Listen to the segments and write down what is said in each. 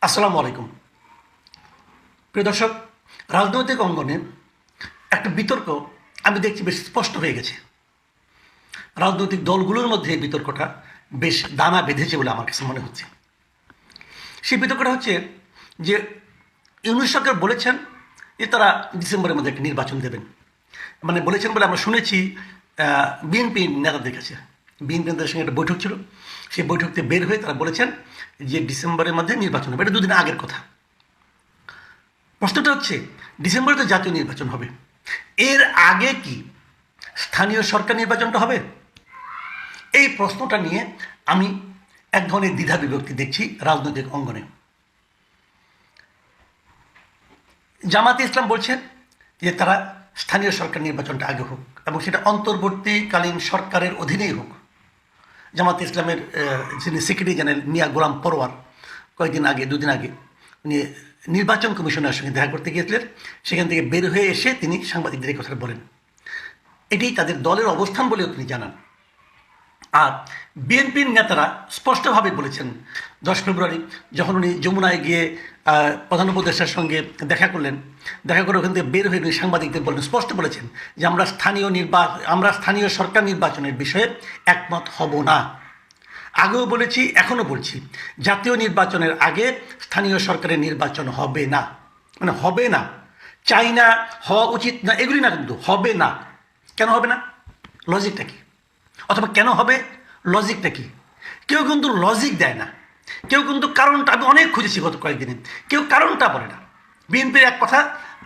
আসসালামু আলাইকুম। প্রিয় দর্শক, রাজনৈতিক অঙ্গনে একটা বিতর্ক আমি দেখছি বেশ স্পষ্ট হয়ে গেছে। রাজনৈতিক দলগুলোর মধ্যে এই বিতর্কটা বেশ দানা বেঁধেছে বলে আমার কাছে মনে হচ্ছে। সেই বিতর্কটা হচ্ছে যে ইউনূস সরকার বলেছেন যে তারা ডিসেম্বরের মধ্যে একটা নির্বাচন দেবেন, মানে বলেছেন বলে আমরা শুনেছি বিএনপি নেতাদের কাছে। বিএনপি নেতাদের সঙ্গে একটা বৈঠক ছিল, সেই বৈঠক থেকে বের হয়ে তারা বলেছেন যে ডিসেম্বরের মধ্যে নির্বাচন হবে। এটা দুদিন আগের কথা। প্রশ্নটা হচ্ছে, ডিসেম্বরে তো জাতীয় নির্বাচন হবে, এর আগে কি স্থানীয় সরকার নির্বাচনটা হবে? এই প্রশ্নটা নিয়ে আমি এক ধরনের দ্বিধা বিভক্তি দেখছি রাজনৈতিক অঙ্গনে। জামাতে ইসলাম বলছেন যে তারা স্থানীয় সরকার নির্বাচনটা আগে হোক এবং সেটা অন্তর্বর্তীকালীন সরকারের অধীনেই হোক। জামাতে ইসলামের যিনি সেক্রেটারি জেনারেল মিয়া গোলাম পরোয়ার দুদিন আগে উনি নির্বাচন কমিশনের সঙ্গে দেখা করতে গিয়েছিলেন। সেখান থেকে বের হয়ে এসে তিনি সাংবাদিকদের এই কথাটা বলেন। এটাই তাদের দলের অবস্থান বলেও তিনি জানান। আর বিএনপির নেতারা স্পষ্টভাবে বলেছেন 10 ফেব্রুয়ারি যখন উনি যমুনায় গিয়ে প্রধান উপদেষ্টার সঙ্গে দেখা করে ওখান থেকে বের হয়ে উনি সাংবাদিকদের বলেন, স্পষ্ট বলেছেন যে আমরা স্থানীয় সরকার নির্বাচনের বিষয়ে একমত হব না। আগেও বলেছি, এখনও বলছি, জাতীয় নির্বাচনের আগে স্থানীয় সরকারের নির্বাচন হবে না। মানে হবে না, চাই না, হওয়া উচিত না, এগুলি না, কিন্তু হবে না। কেন হবে না? লজিকটা কি? অথবা কেন হবে, লজিকটা কি? কেউ কিন্তু লজিক দেয় না, কেউ কিন্তু কারণটা, আমি অনেক খুঁজেছি গত কয়েকদিনে, কেউ কারণটা বলে না। বিএনপির এক কথা,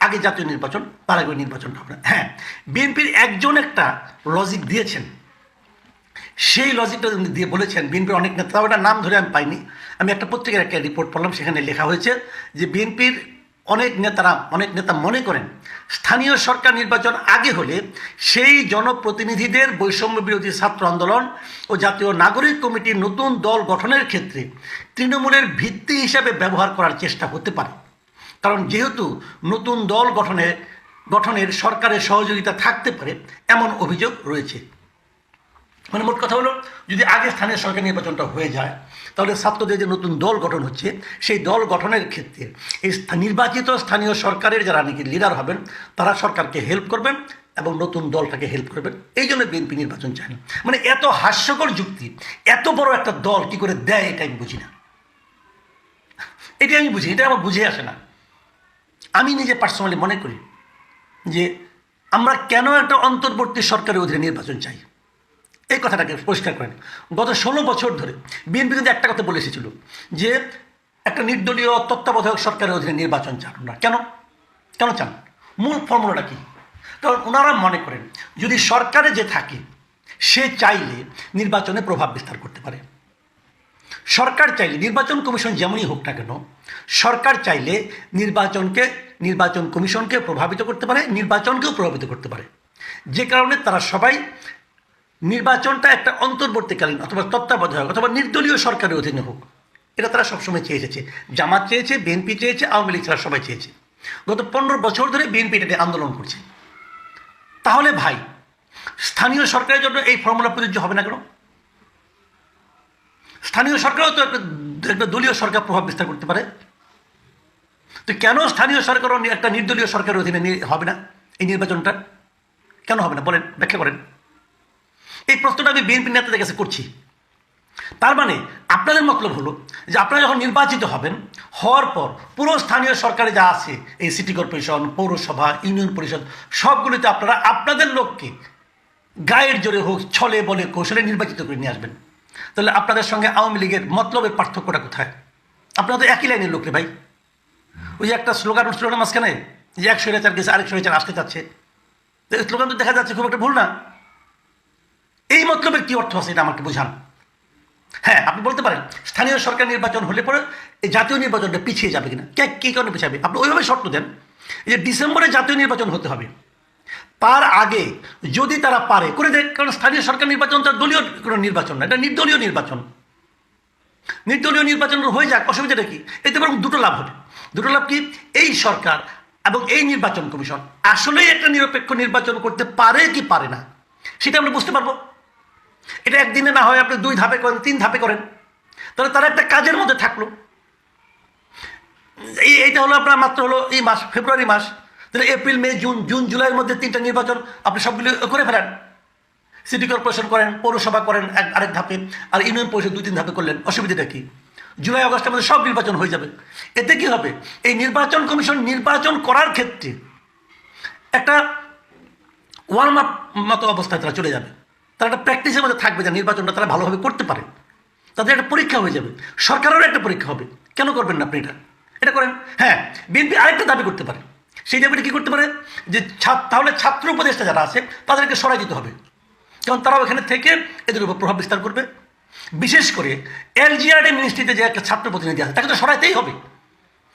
আগে জাতীয় নির্বাচন, তার আগে নির্বাচনটা হবে না। হ্যাঁ, বিএনপির একজন একটা লজিক দিয়েছেন, সেই লজিকটা দিয়ে বলেছেন বিএনপির অনেক নেতা, ওটা নাম ধরে আমি পাইনি, আমি একটা পত্রিকার একটা রিপোর্ট পড়লাম, সেখানে লেখা হয়েছে যে বিএনপির অনেক নেতা মনে করেন স্থানীয় সরকার নির্বাচন আগে হলে সেই জনপ্রতিনিধিদের বৈষম্য বিরোধী ছাত্র আন্দোলন ও জাতীয় নাগরিক কমিটির নতুন দল গঠনের ক্ষেত্রে তৃণমূলের ভিত্তি হিসাবে ব্যবহার করার চেষ্টা হতে পারে। কারণ যেহেতু নতুন দল গঠনের সরকারের সহযোগিতা থাকতে পারে এমন অভিযোগ রয়েছে। মানে মোট কথা হলো, যদি আগে স্থানীয় সরকার নির্বাচনটা হয়ে যায় তাহলে ছাত্রদের যে নতুন দল গঠন হচ্ছে সেই দল গঠনের ক্ষেত্রে এই নির্বাচিত স্থানীয় সরকারের যারা নাকি লিডার হবেন তারা সরকারকে হেল্প করবেন এবং নতুন দলটাকে হেল্প করবেন। এই জন্য বিএনপি নির্বাচন চায় না। মানে এত হাস্যকর যুক্তি এত বড় একটা দল কি করে দেয়, এটা আমি বুঝি না। এটা আমি বুঝি, এটা আমার বুঝে আসে না। আমি নিজে পার্সোনালি মনে করি যে আমরা কেন একটা অন্তর্বর্তী সরকারের অধীনে নির্বাচন চাই, এই কথাটাকে পরিষ্কার করেন। গত 16 বছর ধরে বিএনপি কিন্তু একটা কথা বলে এসেছিল যে একটা নির্দলীয় তত্ত্বাবধায়ক সরকারের অধীনে নির্বাচন চান না। কেন চান? মূল ফর্মুলাটা কি? কারণ ওনারা মনে করেন যদি সরকারে যে থাকে সে চাইলে নির্বাচনে প্রভাব বিস্তার করতে পারে। সরকার চাইলে, নির্বাচন কমিশন যেমনই হোক না কেন, সরকার চাইলে নির্বাচন কমিশনকে প্রভাবিত করতে পারে, নির্বাচনকেও প্রভাবিত করতে পারে। যে কারণে তারা সবাই নির্বাচনটা একটা অন্তর্বর্তীকালীন অথবা তত্ত্বাবধায়ক অথবা নির্দলীয় সরকারের অধীনে হোক, এটা তারা সবসময় চেয়ে এসেছে। জামাত চেয়েছে, বিএনপি চেয়েছে, আওয়ামী লীগ ছাড়া সবাই চেয়েছে। গত 15 বছর ধরে বিএনপি এটা আন্দোলন করছে। তাহলে ভাই, স্থানীয় সরকারের জন্য এই ফর্মুলা প্রযোজ্য হবে না কেন? স্থানীয় সরকারও তো একটা দলীয় সরকার প্রভাব বিস্তার করতে পারে। তো কেন স্থানীয় সরকারও একটা নির্দলীয় সরকারের অধীনে হবে না? এই নির্বাচনটা কেন হবে না বলেন, ব্যাখ্যা করেন। এই প্রশ্নটা আমি বিএনপি নেতাদের কাছে করছি। তার মানে আপনাদের মতলব হলো যে আপনারা যখন নির্বাচিত হবেন, হওয়ার পর পুরো স্থানীয় সরকারে যা আছে, এই সিটি কর্পোরেশন, পৌরসভা, ইউনিয়ন পরিষদ, সবগুলিতে আপনারা আপনাদের লোককে গায়ের জোরে হোক, ছলে বলে কৌশলে নির্বাচিত করে নিয়ে আসবেন। তাহলে আপনাদের সঙ্গে আওয়ামী লীগের মতলবের পার্থক্যটা কোথায়? আপনারা তো একই লাইনের লোক রে ভাই। ওই যে একটা স্লোগান মাঝখানে যে 1 স্বৈরাচার গেছে, আরেক স্বৈরাচার আসতে চাচ্ছে, স্লোগান তো দেখা যাচ্ছে খুব একটা ভুল না। এই মতলবের কি অর্থ আছে, এটা আমাকে বোঝান। হ্যাঁ, আপনি বলতে পারেন স্থানীয় সরকার নির্বাচন হলে পরে এই জাতীয় নির্বাচনটা পিছিয়ে যাবে কিনা, কী কারণে পিছাবে? আপনি ওইভাবে শর্ত দেন যে ডিসেম্বরে জাতীয় নির্বাচন হতে হবে, তার আগে যদি তারা পারে করে দেয়। কারণ স্থানীয় সরকার নির্বাচনটা দলীয় কোনো নির্বাচন না, এটা নির্দলীয় নির্বাচন। নির্দলীয় নির্বাচন হয়ে যাক, অসুবিধাটা কি? এতে বরং দুটো লাভ হবে। দুটো লাভ কি? এই সরকার এবং এই নির্বাচন কমিশন আসলেই একটা নিরপেক্ষ নির্বাচন করতে পারে কি পারে না সেটা আমরা বুঝতে পারবো। এটা একদিনে না হয় আপনি 2 ধাপে করেন, 3 ধাপে করেন, তাহলে তারা একটা কাজের মধ্যে থাকলো। এইটা হলো আপনার মাত্র হলো এই মাস, ফেব্রুয়ারি মাস। তাহলে এপ্রিল, মে, জুন, জুলাইয়ের মধ্যে 3টা নির্বাচন আপনি সবগুলো করে ফেলেন। সিটি কর্পোরেশন করেন, পৌরসভা করেন আরেক ধাপে, আর ইউনিয়ন পরিষদ 2-3 ধাপে করলেন, অসুবিধাটা কি? জুলাই আগস্টের মধ্যে সব নির্বাচন হয়ে যাবে। এতে কি হবে? এই নির্বাচন কমিশন নির্বাচন করার ক্ষেত্রে একটা ওয়ার্ম আপ মতো অবস্থায় তারা চলে যাবে। তারা একটা প্র্যাকটিসের মধ্যে থাকবে যে নির্বাচনটা তারা ভালোভাবে করতে পারে। তাদের একটা পরীক্ষা হয়ে যাবে, সরকারেরও একটা পরীক্ষা হবে। কেন করবেন না আপনি এটা করেন। হ্যাঁ, বিএনপি আরেকটা দাবি করতে পারে। সেই দাবিটা কী করতে পারে? যে তাহলে ছাত্র উপদেষ্টা যারা আছে তাদেরকে সরাই দিতে হবে, কারণ তারাও এখানে থেকে এদের উপর প্রভাব বিস্তার করবে। বিশেষ করে এলজিআরডি মিনিস্ট্রিতে যে একটা ছাত্র প্রতিনিধি আছে তাকে তো সরাইতেই হবে,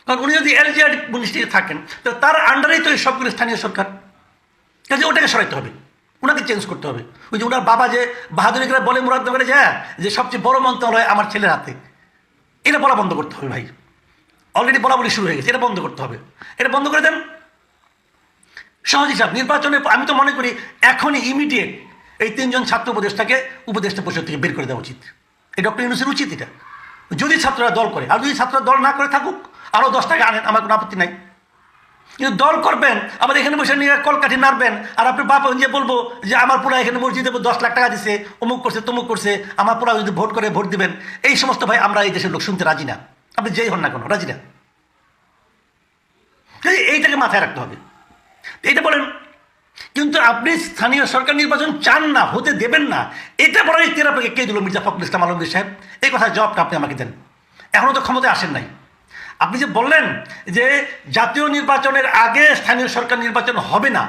কারণ উনি যদি এলজিআরডি মিনিস্ট্রিতে থাকেন তো তার আন্ডারেই তো এই সবগুলো স্থানীয় সরকার, কাজে ওটাকে সরাইতে হবে, ওনাকে চেঞ্জ করতে হবে। ওই যে ওনার বাবা যে বাহাদুরি করে বলে মুরাদ করে যে সবচেয়ে বড় মন্ত্রণালয় আমার ছেলের হাতে, এটা বলা বন্ধ করতে হবে ভাই। অলরেডি বলা বলি শুরু হয়ে গেছে, এটা বন্ধ করতে হবে। এটা বন্ধ করে দেন। সহজ হিসাব, নির্বাচনে আমি তো মনে করি এখনই ইমিডিয়েট এই 3জন ছাত্র উপদেষ্টাকে উপদেষ্টা পরিষদ থেকে বের করে দেওয়া উচিত। এই ডক্টর ইউনূসের উচিত এটা, যদি ছাত্ররা দল করে। আর যদি ছাত্ররা দল না করে থাকুক, আরও 10টাকে আনেন, আমার কোনো আপত্তি নাই। কিন্তু দল করবেন আবার এখানে বসে নিয়ে কলকাঠি নাড়বেন, আর আপনার বাপ যে বলবো যে আমার পোলা এখানে মসজিদে 10 লাখ টাকা দিছে, অমুক করছে তমুক করছে, আমার পোলা যদি ভোট করে ভোট দিবেন, এই সমস্ত ভাই আমরা এই দেশের লোক শুনতে রাজি না। আপনি যেই হন না কেন রাজি না। এইটাকে মাথায় রাখতে হবে। এইটা বলেন, কিন্তু আপনি স্থানীয় সরকার নির্বাচন চান না, হতে দেবেন না, এটা বলার ইতিহার আপনাকে কে দিল? মির্জা ফখরুল ইসলাম আলমগীর সাহেব। এই কথার জবাবটা আপনি আমাকে দেন। এখনও তো ক্ষমতায় আসেন নাই। আপনি যে বললেন যে জাতীয় নির্বাচনের আগে স্থানীয় সরকার নির্বাচন হবে না,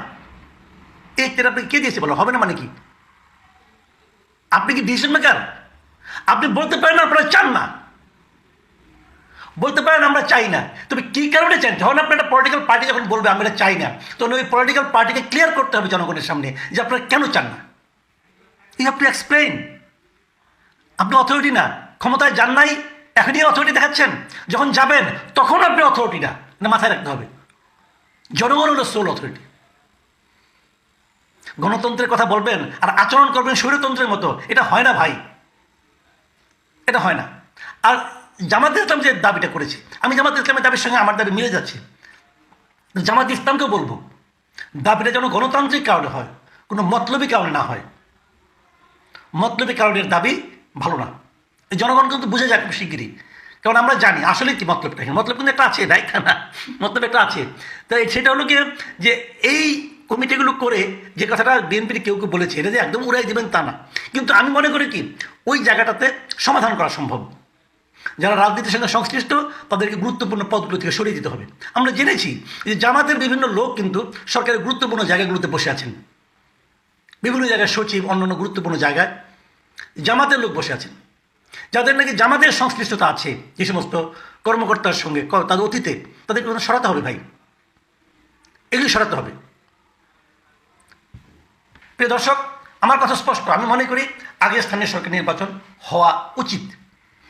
এই আপনি কে দিয়েছে? বলো হবে না মানে কি? আপনি কি ডিসিশন মেকার? আপনি বলতে পারেন আপনারা চান না, বলতে পারেন আমরা চাই না, তবে কী কারণে চান? যখন আপনার একটা পলিটিক্যাল পার্টি যখন বলবে আমরা চাই না, তখন ওই পলিটিক্যাল পার্টিকে ক্লিয়ার করতে হবে জনগণের সামনে যে আপনারা কেন চান না। You have to explain. আপনি অথরিটি না, ক্ষমতায় যান নাই, এখনই অথরিটি দেখাচ্ছেন। যখন যাবেন তখন আপনি অথরিটি না, মাথায় রাখতে হবে। জনগণ হলো সোল অথরিটি। গণতন্ত্রের কথা বলবেন আর আচরণ করবেন স্বৈরতন্ত্রের মতো, এটা হয় না ভাই, এটা হয় না। আর জামাত ইসলাম যে দাবিটা করেছে, আমি জামাত ইসলামের দাবির সঙ্গে আমার দাবি মিলে যাচ্ছে। জামাত ইসলামকেও বলবো দাবিটা যেন গণতান্ত্রিক কারণে হয়, কোনো মতলবী কারণে না হয়। মতলবী কারণের দাবি ভালো না। জনগণ কিন্তু বুঝে যাক শিগগিরই, কারণ আমরা জানি আসলে কি মতলবটা। মতলব কিন্তু একটা আছে, রাইট না? মতলব একটা আছে। তাই সেটা হলো কি যে এই কমিটিগুলো করে যে কথাটা বিএনপির কেউ কেউ বলেছে, এটা যে একদম উড়াই দেবেন তা না, কিন্তু আমি মনে করি কি ওই জায়গাটাতে সমাধান করা সম্ভব। যারা রাজনীতির সঙ্গে সংশ্লিষ্ট তাদেরকে গুরুত্বপূর্ণ পদগুলো থেকে সরিয়ে দিতে হবে। আমরা জেনেছি যে জামাতের বিভিন্ন লোক কিন্তু সরকারের গুরুত্বপূর্ণ জায়গাগুলোতে বসে আছেন, বিভিন্ন জায়গায় সচিব, অন্যান্য গুরুত্বপূর্ণ জায়গায় জামাতের লোক বসে আছেন, যাদের নাকি জামাতের সংশ্লিষ্টতা আছে যে সমস্ত কর্মকর্তার সঙ্গে, তাদের অতীতে, তাদেরকে সরাতে হবে ভাই, এগুলি সরাতে হবে। প্রিয় দর্শক, আমার কথা স্পষ্ট, আমি মনে করি আগে স্থানীয় সরকার নির্বাচন হওয়া উচিত,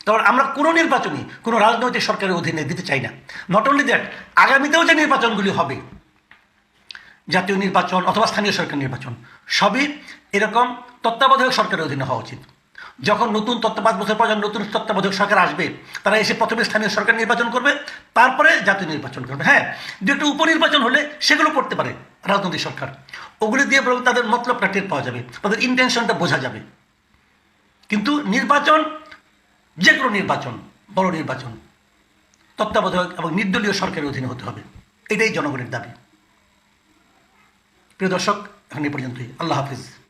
কারণ আমরা কোনো নির্বাচনই কোনো রাজনৈতিক সরকারের অধীনে দিতে চাই না। নট অনলি দ্যাট, আগামীতেও যে নির্বাচনগুলি হবে, জাতীয় নির্বাচন অথবা স্থানীয় সরকার নির্বাচন, সবই এরকম তত্ত্বাবধায়ক সরকারের অধীনে হওয়া উচিত। যখন নতুন 5 বছর পর যখন নতুন তত্ত্বাবধায়ক সরকার আসবে, তারা এসে প্রথমে স্থানীয় সরকার নির্বাচন করবে, তারপরে জাতীয় নির্বাচন করবে। হ্যাঁ, দুটো উপনির্বাচন হলে সেগুলো করতে পারে রাজনৈতিক সরকার, ওগুলো দিয়ে বরং তাদের মতলবটা টের পাওয়া যাবে, তাদের ইন্টেনশনটা বোঝা যাবে। কিন্তু নির্বাচন, যে কোনো নির্বাচন, বড় নির্বাচন তত্ত্বাবধায়ক এবং নির্দলীয় সরকারের অধীনে হতে হবে, এটাই জনগণের দাবি। প্রিয় দর্শক, এখন এই পর্যন্তই। আল্লাহ হাফিজ।